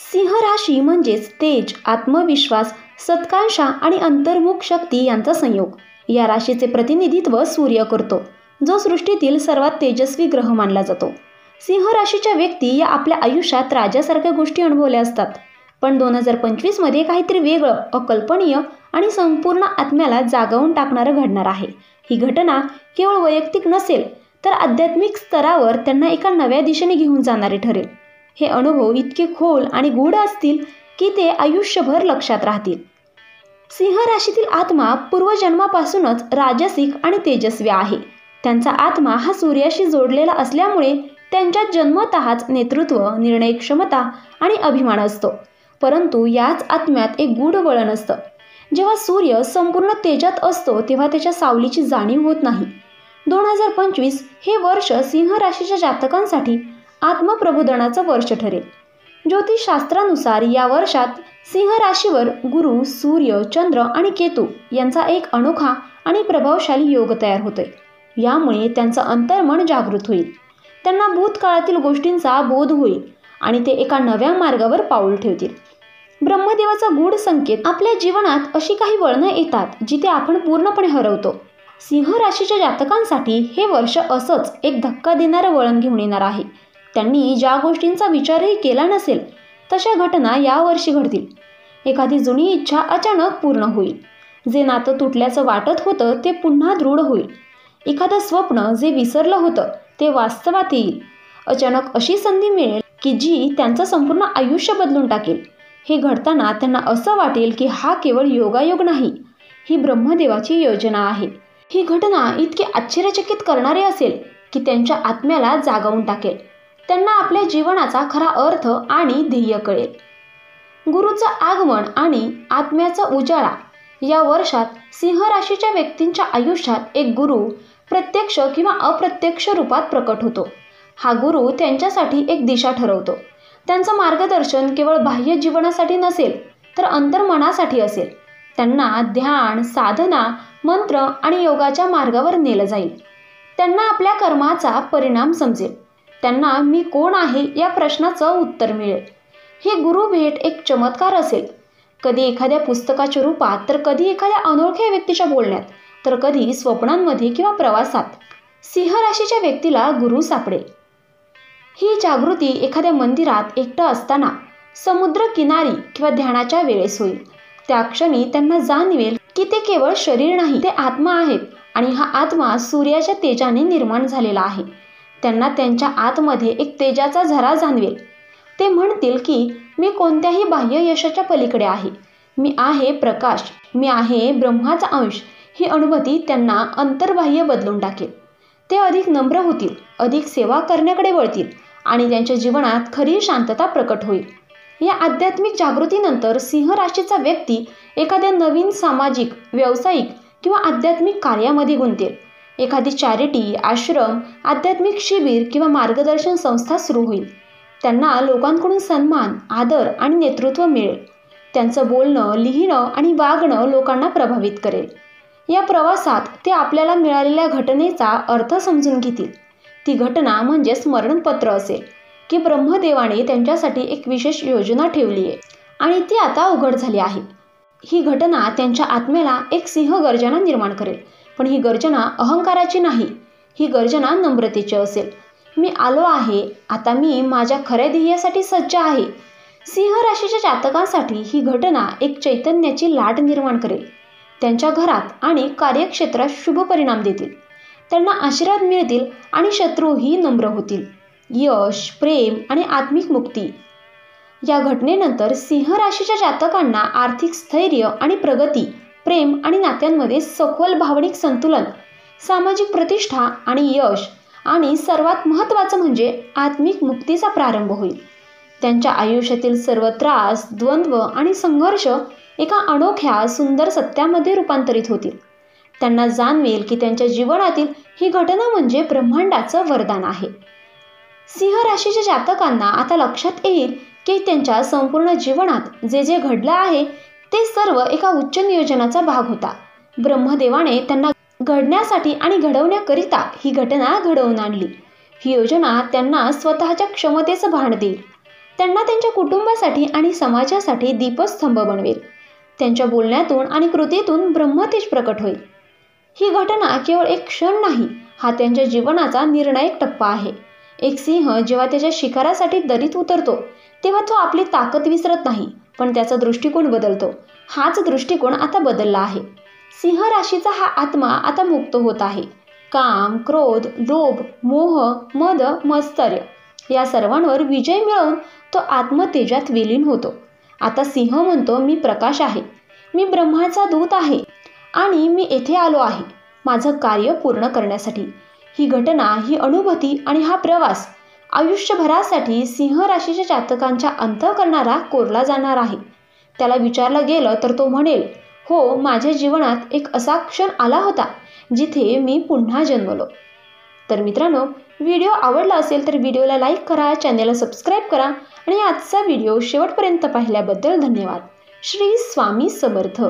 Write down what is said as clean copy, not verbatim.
सिंह राशी म्हणजेच तेज, आत्मविश्वास, सत्कांक्षा आणि अंतर्मुख शक्ती यांचा संयोग. या राशीचे प्रतिनिधित्व सूर्य करतो, जो सृष्टीतील सर्वात तेजस्वी ग्रह मानला जातो. सिंह राशीच्या व्यक्ती या आपल्या आयुष्यात राजासारख्या गोष्टी अनुभवल्या असतात, पण 2025 काहीतरी वेगळं, अकल्पनीय आणि संपूर्ण आत्म्याला जागवून टाकणारं घडणार आहे. ही घटना केवळ वैयक्तिक नसेल, तर आध्यात्मिक स्तरावर त्यांना एका नव्या दिशेने घेऊन जाणारे ठरेल. हे अनुभव इतके खोल आणि गूढ असतील की ते आयुष्यभर लक्षात राहतील. सिंह राशीतील आत्मा पूर्वजन्मापासूनच राजसिक आणि तेजस्वी आहे. त्यांचा आत्मा हा सूर्याशी जोडलेला असल्यामुळे त्यांच्यात जन्मतःच नेतृत्व, निर्णय क्षमता आणि अभिमान असतो. परंतु याच आत्म्यात एक गूढ वळण असतं. जेव्हा सूर्य संपूर्ण तेजात असतो तेव्हा त्याच्या सावलीची जाणीव होत नाही. 2025 हे वर्ष सिंह राशीच्या जातकांसाठी आत्मप्रबोधनाचं वर्ष ठरेल. ज्योतिषशास्त्रानुसार या वर्षात सिंह राशीवर गुरु, सूर्य, चंद्र आणि केतू यांचा एक अनोखा आणि प्रभावशाली योग तयार होतोय. यामुळे त्यांचं अंतर्मन जागृत होईल. त्यांना भूतकाळातील गोष्टींचा बोध होईल आणि ते एका नव्या मार्गावर पाऊल ठेवतील. ब्रह्मदेवाचा गूढ संकेत. आपल्या जीवनात अशी काही वळणं येतात जिथे आपण पूर्णपणे हरवतो. सिंह राशीच्या जातकांसाठी हे वर्ष असंच एक धक्का देणारं वळण घेऊन येणार आहे. त्यांनी ज्या गोष्टींचा विचारही केला नसेल तशा घटना यावर्षी घडतील. एखादी जुनी इच्छा अचानक पूर्ण होईल. जे नातं तुटल्याचं वाटत होतं ते पुन्हा दृढ होईल. एखादं स्वप्न जे विसरलं होतं ते वास्तवात येईल. अचानक अशी संधी मिळेल की जी त्यांचं संपूर्ण आयुष्य बदलून टाकेल. हे घडताना त्यांना असं वाटेल की हा केवळ योगायोग नाही, ही ब्रह्मदेवाची योजना आहे. ही घटना इतकी आश्चर्यचकित करणारी असेल की त्यांच्या आत्म्याला जागवून टाकेल. त्यांना आपल्या जीवनाचा खरा अर्थ आणि ध्येय कळेल. गुरुचं आगमन आणि आत्म्याचा उजाळा. या वर्षात सिंह राशीच्या व्यक्तींच्या आयुष्यात एक गुरु प्रत्यक्ष किंवा अप्रत्यक्ष रूपात प्रकट होतो. हा गुरु त्यांच्यासाठी एक दिशा ठरवतो. त्यांचं मार्गदर्शन केवळ बाह्य जीवनासाठी नसेल, तर अंतर्मनासाठी असेल. त्यांना ध्यान, साधना, मंत्र आणि योगाच्या मार्गावर नेलं जाईल. त्यांना आपल्या कर्माचा परिणाम समजेल. त्यांना मी कोण आहे या प्रश्नाचं उत्तर मिळेल. ही गुरु भेट एक चमत्कार असेल. कधी एखाद्या पुस्तकाच्या रूपात, तर कधी एखाद्या अनोळख्या व्यक्तीच्या बोलण्यात, तर कधी स्वप्नांमध्ये किंवा प्रवासात सिंह राशीच्या व्यक्तीला गुरु सापडेल. ही जागृती एखाद्या मंदिरात एकटं असताना, समुद्र किनारी किंवा ध्यानाच्या वेळेस होईल. त्या क्षणी त्यांना जाणवेल की ते केवळ शरीर नाही, ते आत्मा आहेत आणि हा आत्मा सूर्याच्या तेजाने निर्माण झालेला आहे. त्यांना त्यांच्या आतमध्ये एक तेजाचा झरा जाणवेल. ते म्हणतील की मी कोणत्याही बाह्य यशाच्या पलीकडे आहे. मी आहे प्रकाश, मी आहे ब्रह्माचा अंश. ही अनुभूती त्यांना अंतर्बाह्य बदलून टाकेल. ते अधिक नम्र होतील, अधिक सेवा करण्याकडे वळतील आणि त्यांच्या जीवनात खरी शांतता प्रकट होईल. या आध्यात्मिक जागृतीनंतर सिंह राशीचा व्यक्ती एखाद्या नवीन सामाजिक, व्यावसायिक किंवा आध्यात्मिक कार्यामध्ये गुंतेल. एखादी चॅरिटी, आश्रम, आध्यात्मिक शिबिर किंवा मार्गदर्शन संस्था सुरू होईल. त्यांना लोकांकडून सन्मान, आदर आणि नेतृत्व मिळेल. त्यांचं बोलणं, लिहिणं आणि वागणं लोकांना प्रभावित करेल. या प्रवासात ते आपल्याला मिळालेल्या घटनेचा अर्थ समजून घेतील. ती घटना म्हणजे स्मरणपत्र असेल की ब्रह्मदेवाने त्यांच्यासाठी एक विशेष योजना ठेवली आहे आणि ती आता उघड झाली आहे. ही घटना त्यांच्या आत्म्याला एक सिंह गर्जना निर्माण करेल. पण ही गर्जना अहंकाराची नाही, ही गर्जना नम्रतेची असेल. मी आलो आहे, आता मी माझ्या खऱ्या ध्येयासाठी सज्ज आहे. सिंह राशीच्या जातकांसाठी ही घटना एक चैतन्याची लाट निर्माण करेल. त्यांच्या घरात आणि कार्यक्षेत्रात शुभ परिणाम देतील. त्यांना आशीर्वाद मिळतील आणि शत्रूही नम्र होतील. यश, प्रेम आणि आत्मिक मुक्ती. या घटनेनंतर सिंह राशीच्या जातकांना आर्थिक स्थैर्य आणि प्रगती, प्रेम आणि नात्यांमध्ये सखोल भावनिक संतुलन, सामाजिक प्रतिष्ठा आणि यश आणि सर्वात महत्त्वाचं म्हणजे आत्मिक मुक्तीचा प्रारंभ होईल. त्यांच्या आयुष्यातील सर्व त्रास, द्वंद्व आणि संघर्ष एका अनोख्या सुंदर सत्यामध्ये रूपांतरित होतील. त्यांना जाणवेल की त्यांच्या जीवनातील ही घटना म्हणजे ब्रह्मांडाचं वरदान आहे. सिंह राशीच्या जातकांना आता लक्षात येईल की त्यांच्या संपूर्ण जीवनात जे जे घडलं आहे ते सर्व एका उच्च नियोजनाचा भाग होता. ब्रह्मदेवाने त्यांना घडण्यासाठी आणि घडवण्याकरिता ही घटना घडवून आणली. ही योजना त्यांना स्वतःच्या क्षमतेचं भान देईल. त्यांना त्यांच्या कुटुंबासाठी आणि समाजासाठी दीपस्तंभ बनवेल. त्यांच्या बोलण्यातून आणि कृतीतून ब्रह्मतेज प्रकट होईल. ही घटना केवळ एक क्षण नाही, हा त्यांच्या जीवनाचा निर्णायक टप्पा आहे. एक सिंह जेव्हा त्याच्या शिकारासाठी दरीत उतरतो तेव्हा तो आपली ताकद विसरत नाही, पण त्याचा दृष्टिकोन बदलतो. हाच दृष्टिकोन आता बदलला आहे. सिंह राशीचा हा आत्मा आता मुक्त होत आहे. काम, क्रोध, लोभ, मोह, मद, मत्सर्य या सर्वांवर विजय मिळवून तो आत्मतेजात विलीन होतो. आता सिंह म्हणतो, मी प्रकाश आहे, मी ब्रह्माचा दूत आहे आणि मी येथे आलो आहे माझं कार्य पूर्ण करण्यासाठी. ही घटना, ही अनुभूती आणि हा प्रवास आयुष्यभरासाठी सिंह राशीच्या जातकांच्या अंतःकरणाला कोरला जाणार आहे. त्याला विचारलं गेलं तर तो म्हणेल, हो, माझ्या जीवनात एक असा क्षण आला होता जिथे मी पुन्हा जन्मलो. तर मित्रांनो, व्हिडिओ आवडला असेल तर व्हिडिओला लाईक करा, चॅनलला सबस्क्राईब करा आणि आजचा व्हिडिओ शेवटपर्यंत पाहिल्याबद्दल धन्यवाद. श्री स्वामी समर्थ.